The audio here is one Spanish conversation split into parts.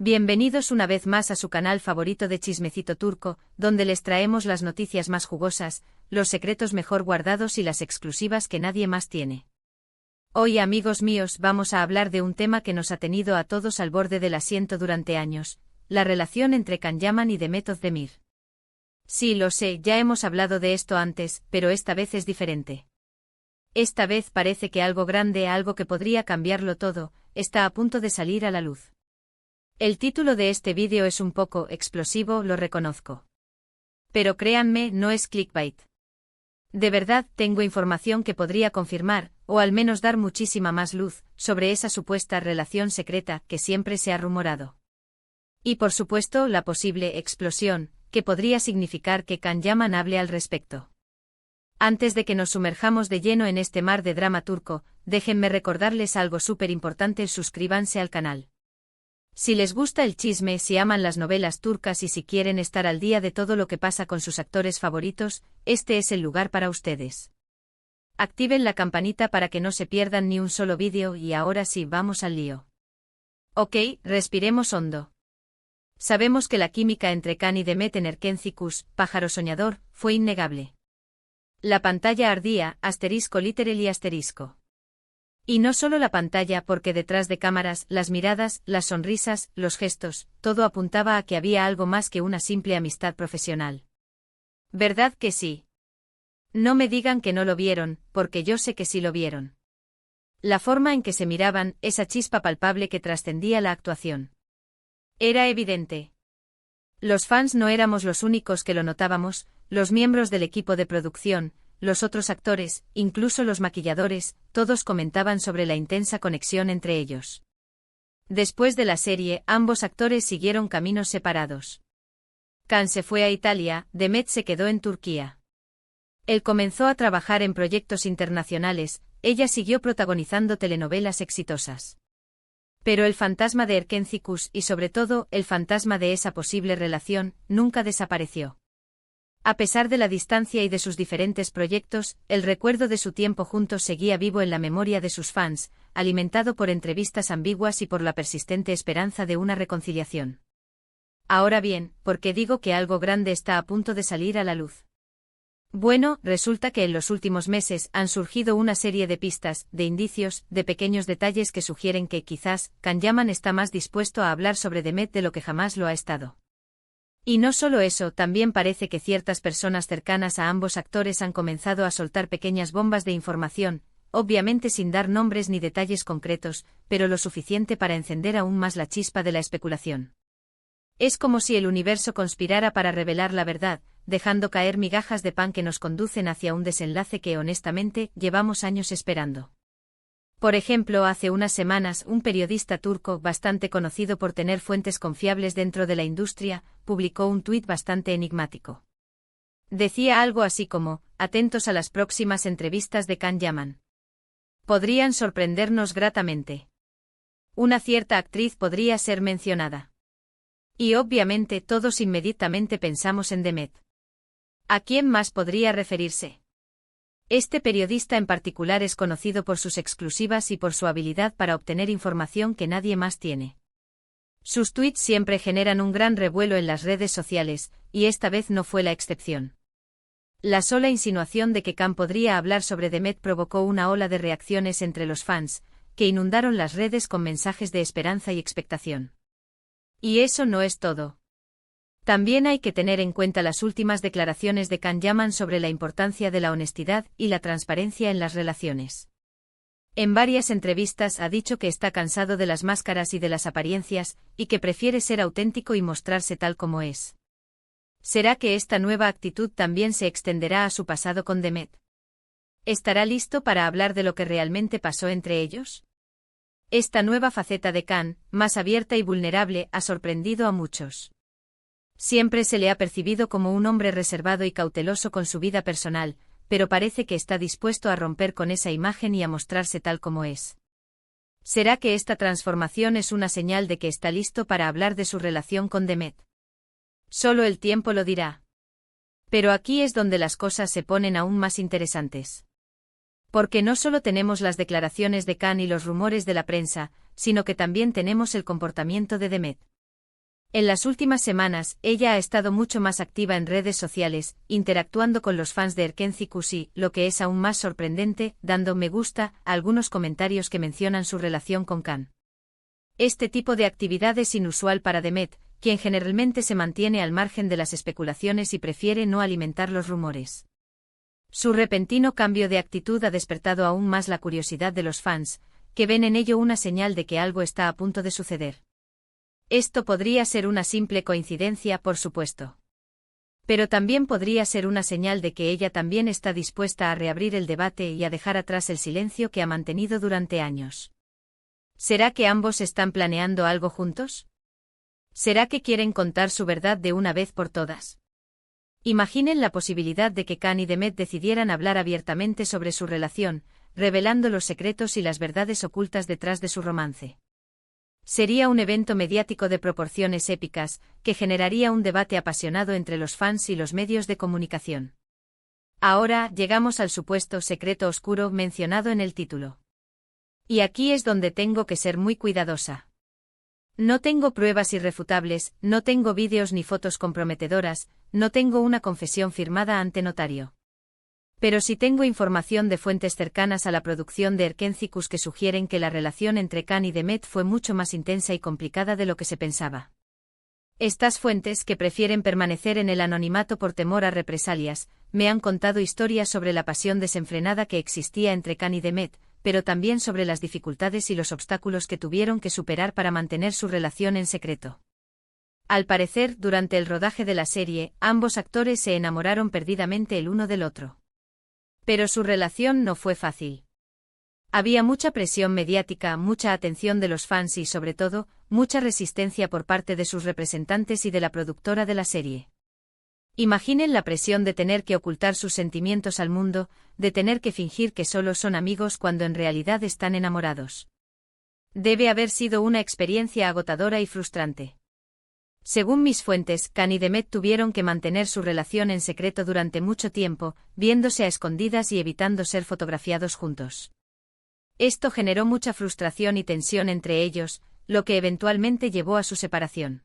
Bienvenidos una vez más a su canal favorito de Chismecito Turco, donde les traemos las noticias más jugosas, los secretos mejor guardados y las exclusivas que nadie más tiene. Hoy, amigos míos, vamos a hablar de un tema que nos ha tenido a todos al borde del asiento durante años, la relación entre Can Yaman y Demet Özdemir. Sí, lo sé, ya hemos hablado de esto antes, pero esta vez es diferente. Esta vez parece que algo grande, algo que podría cambiarlo todo, está a punto de salir a la luz. El título de este vídeo es un poco explosivo, lo reconozco. Pero créanme, no es clickbait. De verdad, tengo información que podría confirmar, o al menos dar muchísima más luz, sobre esa supuesta relación secreta que siempre se ha rumorado. Y por supuesto, la posible explosión, que podría significar que Can Yaman hable al respecto. Antes de que nos sumerjamos de lleno en este mar de drama turco, déjenme recordarles algo súper importante: suscríbanse al canal. Si les gusta el chisme, si aman las novelas turcas y si quieren estar al día de todo lo que pasa con sus actores favoritos, este es el lugar para ustedes. Activen la campanita para que no se pierdan ni un solo vídeo y ahora sí, vamos al lío. Ok, respiremos hondo. Sabemos que la química entre Can y Demet en Erkenci Pájaro Soñador, fue innegable. La pantalla ardía, literally asterisco. Y no solo la pantalla, porque detrás de cámaras, las miradas, las sonrisas, los gestos, todo apuntaba a que había algo más que una simple amistad profesional. ¿Verdad que sí? No me digan que no lo vieron, porque yo sé que sí lo vieron. La forma en que se miraban, esa chispa palpable que trascendía la actuación. Era evidente. Los fans no éramos los únicos que lo notábamos, los miembros del equipo de producción, los otros actores, incluso los maquilladores, todos comentaban sobre la intensa conexión entre ellos. Después de la serie, ambos actores siguieron caminos separados. Can se fue a Italia, Demet se quedó en Turquía. Él comenzó a trabajar en proyectos internacionales, ella siguió protagonizando telenovelas exitosas. Pero el fantasma de Erkenci y sobre todo, el fantasma de esa posible relación, nunca desapareció. A pesar de la distancia y de sus diferentes proyectos, el recuerdo de su tiempo juntos seguía vivo en la memoria de sus fans, alimentado por entrevistas ambiguas y por la persistente esperanza de una reconciliación. Ahora bien, ¿por qué digo que algo grande está a punto de salir a la luz? Bueno, resulta que en los últimos meses han surgido una serie de pistas, de indicios, de pequeños detalles que sugieren que quizás Can Yaman está más dispuesto a hablar sobre Demet de lo que jamás lo ha estado. Y no solo eso, también parece que ciertas personas cercanas a ambos actores han comenzado a soltar pequeñas bombas de información, obviamente sin dar nombres ni detalles concretos, pero lo suficiente para encender aún más la chispa de la especulación. Es como si el universo conspirara para revelar la verdad, dejando caer migajas de pan que nos conducen hacia un desenlace que honestamente llevamos años esperando. Por ejemplo, hace unas semanas, un periodista turco bastante conocido por tener fuentes confiables dentro de la industria, publicó un tuit bastante enigmático. Decía algo así como: atentos a las próximas entrevistas de Can Yaman. Podrían sorprendernos gratamente. Una cierta actriz podría ser mencionada. Y obviamente todos inmediatamente pensamos en Demet. ¿A quién más podría referirse? Este periodista en particular es conocido por sus exclusivas y por su habilidad para obtener información que nadie más tiene. Sus tweets siempre generan un gran revuelo en las redes sociales, y esta vez no fue la excepción. La sola insinuación de que Can podría hablar sobre Demet provocó una ola de reacciones entre los fans, que inundaron las redes con mensajes de esperanza y expectación. Y eso no es todo. También hay que tener en cuenta las últimas declaraciones de Can Yaman sobre la importancia de la honestidad y la transparencia en las relaciones. En varias entrevistas ha dicho que está cansado de las máscaras y de las apariencias, y que prefiere ser auténtico y mostrarse tal como es. ¿Será que esta nueva actitud también se extenderá a su pasado con Demet? ¿Estará listo para hablar de lo que realmente pasó entre ellos? Esta nueva faceta de Can, más abierta y vulnerable, ha sorprendido a muchos. Siempre se le ha percibido como un hombre reservado y cauteloso con su vida personal, pero parece que está dispuesto a romper con esa imagen y a mostrarse tal como es. ¿Será que esta transformación es una señal de que está listo para hablar de su relación con Demet? Solo el tiempo lo dirá. Pero aquí es donde las cosas se ponen aún más interesantes. Porque no solo tenemos las declaraciones de Can y los rumores de la prensa, sino que también tenemos el comportamiento de Demet. En las últimas semanas, ella ha estado mucho más activa en redes sociales, interactuando con los fans de Erkenci y, lo que es aún más sorprendente, dando me gusta a algunos comentarios que mencionan su relación con Can. Este tipo de actividad es inusual para Demet, quien generalmente se mantiene al margen de las especulaciones y prefiere no alimentar los rumores. Su repentino cambio de actitud ha despertado aún más la curiosidad de los fans, que ven en ello una señal de que algo está a punto de suceder. Esto podría ser una simple coincidencia, por supuesto. Pero también podría ser una señal de que ella también está dispuesta a reabrir el debate y a dejar atrás el silencio que ha mantenido durante años. ¿Será que ambos están planeando algo juntos? ¿Será que quieren contar su verdad de una vez por todas? Imaginen la posibilidad de que Can y Demet decidieran hablar abiertamente sobre su relación, revelando los secretos y las verdades ocultas detrás de su romance. Sería un evento mediático de proporciones épicas, que generaría un debate apasionado entre los fans y los medios de comunicación. Ahora llegamos al supuesto secreto oscuro mencionado en el título. Y aquí es donde tengo que ser muy cuidadosa. No tengo pruebas irrefutables, no tengo vídeos ni fotos comprometedoras, no tengo una confesión firmada ante notario. Pero sí tengo información de fuentes cercanas a la producción de Erkenci que sugieren que la relación entre Can y Demet fue mucho más intensa y complicada de lo que se pensaba. Estas fuentes, que prefieren permanecer en el anonimato por temor a represalias, me han contado historias sobre la pasión desenfrenada que existía entre Can y Demet, pero también sobre las dificultades y los obstáculos que tuvieron que superar para mantener su relación en secreto. Al parecer, durante el rodaje de la serie, ambos actores se enamoraron perdidamente el uno del otro. Pero su relación no fue fácil. Había mucha presión mediática, mucha atención de los fans y, sobre todo, mucha resistencia por parte de sus representantes y de la productora de la serie. Imaginen la presión de tener que ocultar sus sentimientos al mundo, de tener que fingir que solo son amigos cuando en realidad están enamorados. Debe haber sido una experiencia agotadora y frustrante. Según mis fuentes, Can y Demet tuvieron que mantener su relación en secreto durante mucho tiempo, viéndose a escondidas y evitando ser fotografiados juntos. Esto generó mucha frustración y tensión entre ellos, lo que eventualmente llevó a su separación.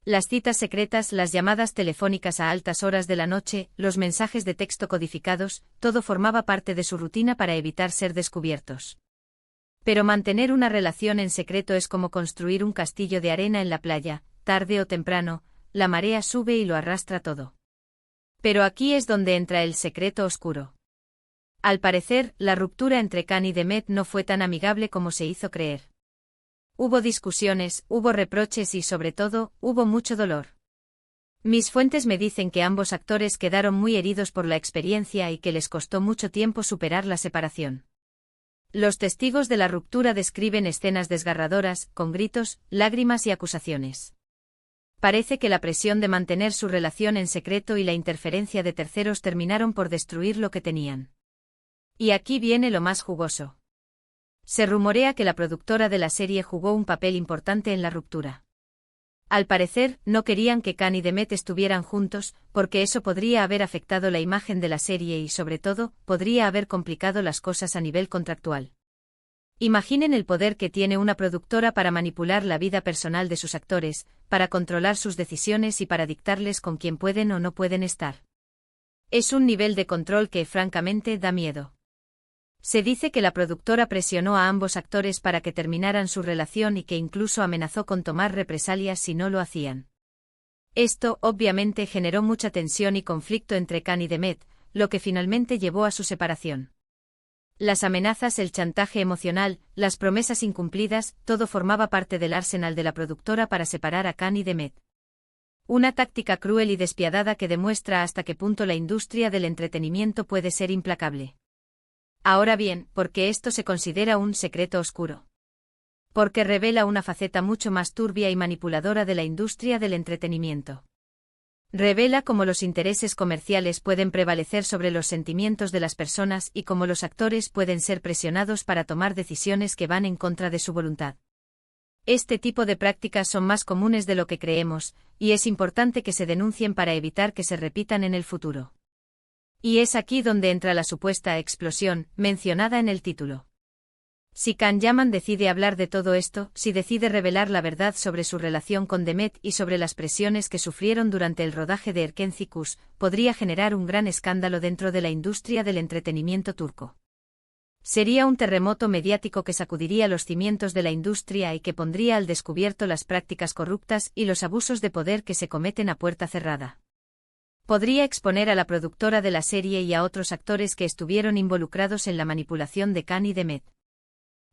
Las citas secretas, las llamadas telefónicas a altas horas de la noche, los mensajes de texto codificados, todo formaba parte de su rutina para evitar ser descubiertos. Pero mantener una relación en secreto es como construir un castillo de arena en la playa. Tarde o temprano, la marea sube y lo arrastra todo. Pero aquí es donde entra el secreto oscuro. Al parecer, la ruptura entre Can y Demet no fue tan amigable como se hizo creer. Hubo discusiones, hubo reproches y, sobre todo, hubo mucho dolor. Mis fuentes me dicen que ambos actores quedaron muy heridos por la experiencia y que les costó mucho tiempo superar la separación. Los testigos de la ruptura describen escenas desgarradoras, con gritos, lágrimas y acusaciones. Parece que la presión de mantener su relación en secreto y la interferencia de terceros terminaron por destruir lo que tenían. Y aquí viene lo más jugoso. Se rumorea que la productora de la serie jugó un papel importante en la ruptura. Al parecer, no querían que Can y Demet estuvieran juntos, porque eso podría haber afectado la imagen de la serie y, sobre todo, podría haber complicado las cosas a nivel contractual. Imaginen el poder que tiene una productora para manipular la vida personal de sus actores, para controlar sus decisiones y para dictarles con quién pueden o no pueden estar. Es un nivel de control que, francamente, da miedo. Se dice que la productora presionó a ambos actores para que terminaran su relación y que incluso amenazó con tomar represalias si no lo hacían. Esto, obviamente, generó mucha tensión y conflicto entre Can y Demet, lo que finalmente llevó a su separación. Las amenazas, el chantaje emocional, las promesas incumplidas, todo formaba parte del arsenal de la productora para separar a Can y Demet. Una táctica cruel y despiadada que demuestra hasta qué punto la industria del entretenimiento puede ser implacable. Ahora bien, ¿por qué esto se considera un secreto oscuro? Porque revela una faceta mucho más turbia y manipuladora de la industria del entretenimiento. Revela cómo los intereses comerciales pueden prevalecer sobre los sentimientos de las personas y cómo los actores pueden ser presionados para tomar decisiones que van en contra de su voluntad. Este tipo de prácticas son más comunes de lo que creemos, y es importante que se denuncien para evitar que se repitan en el futuro. Y es aquí donde entra la supuesta explosión, mencionada en el título. Si Can Yaman decide hablar de todo esto, si decide revelar la verdad sobre su relación con Demet y sobre las presiones que sufrieron durante el rodaje de Erkencikus, podría generar un gran escándalo dentro de la industria del entretenimiento turco. Sería un terremoto mediático que sacudiría los cimientos de la industria y que pondría al descubierto las prácticas corruptas y los abusos de poder que se cometen a puerta cerrada. Podría exponer a la productora de la serie y a otros actores que estuvieron involucrados en la manipulación de Can y Demet.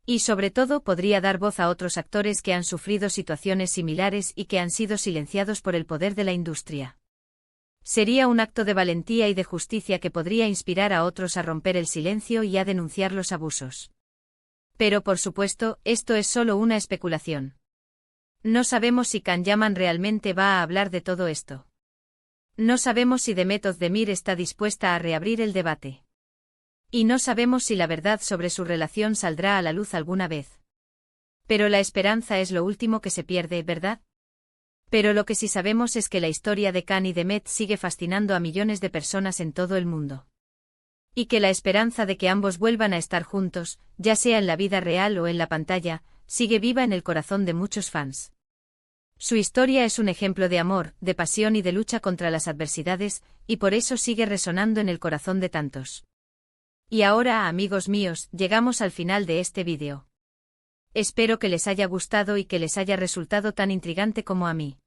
Y sobre todo podría dar voz a otros actores que han sufrido situaciones similares y que han sido silenciados por el poder de la industria. Sería un acto de valentía y de justicia que podría inspirar a otros a romper el silencio y a denunciar los abusos. Pero por supuesto, esto es solo una especulación. No sabemos si Can Yaman realmente va a hablar de todo esto. No sabemos si Demet Özdemir está dispuesta a reabrir el debate. Y no sabemos si la verdad sobre su relación saldrá a la luz alguna vez. Pero la esperanza es lo último que se pierde, ¿verdad? Pero lo que sí sabemos es que la historia de Can y Demet sigue fascinando a millones de personas en todo el mundo. Y que la esperanza de que ambos vuelvan a estar juntos, ya sea en la vida real o en la pantalla, sigue viva en el corazón de muchos fans. Su historia es un ejemplo de amor, de pasión y de lucha contra las adversidades, y por eso sigue resonando en el corazón de tantos. Y ahora, amigos míos, llegamos al final de este vídeo. Espero que les haya gustado y que les haya resultado tan intrigante como a mí.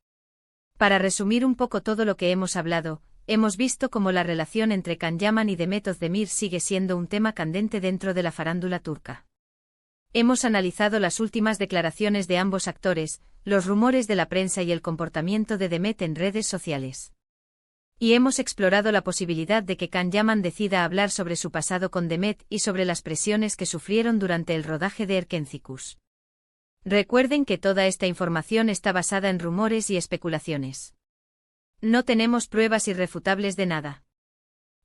Para resumir un poco todo lo que hemos hablado, hemos visto cómo la relación entre Can Yaman y Demet Özdemir sigue siendo un tema candente dentro de la farándula turca. Hemos analizado las últimas declaraciones de ambos actores, los rumores de la prensa y el comportamiento de Demet en redes sociales. Y hemos explorado la posibilidad de que Can Yaman decida hablar sobre su pasado con Demet y sobre las presiones que sufrieron durante el rodaje de Erkencikus. Recuerden que toda esta información está basada en rumores y especulaciones. No tenemos pruebas irrefutables de nada.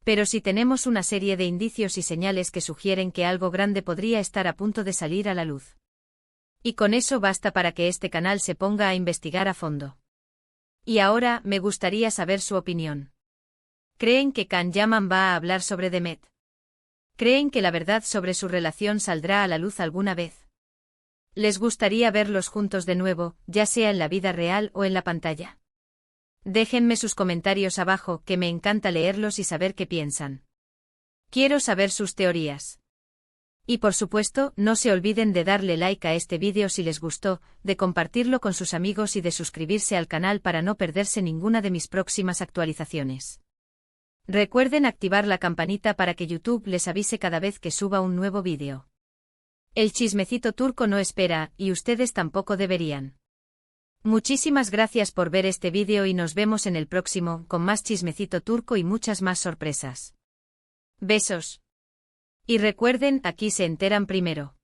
Pero sí tenemos una serie de indicios y señales que sugieren que algo grande podría estar a punto de salir a la luz. Y con eso basta para que este canal se ponga a investigar a fondo. Y ahora, me gustaría saber su opinión. ¿Creen que Can Yaman va a hablar sobre Demet? ¿Creen que la verdad sobre su relación saldrá a la luz alguna vez? ¿Les gustaría verlos juntos de nuevo, ya sea en la vida real o en la pantalla? Déjenme sus comentarios abajo, que me encanta leerlos y saber qué piensan. Quiero saber sus teorías. Y por supuesto, no se olviden de darle like a este vídeo si les gustó, de compartirlo con sus amigos y de suscribirse al canal para no perderse ninguna de mis próximas actualizaciones. Recuerden activar la campanita para que YouTube les avise cada vez que suba un nuevo vídeo. El chismecito turco no espera, y ustedes tampoco deberían. Muchísimas gracias por ver este vídeo y nos vemos en el próximo, con más chismecito turco y muchas más sorpresas. Besos. Y recuerden, aquí se enteran primero.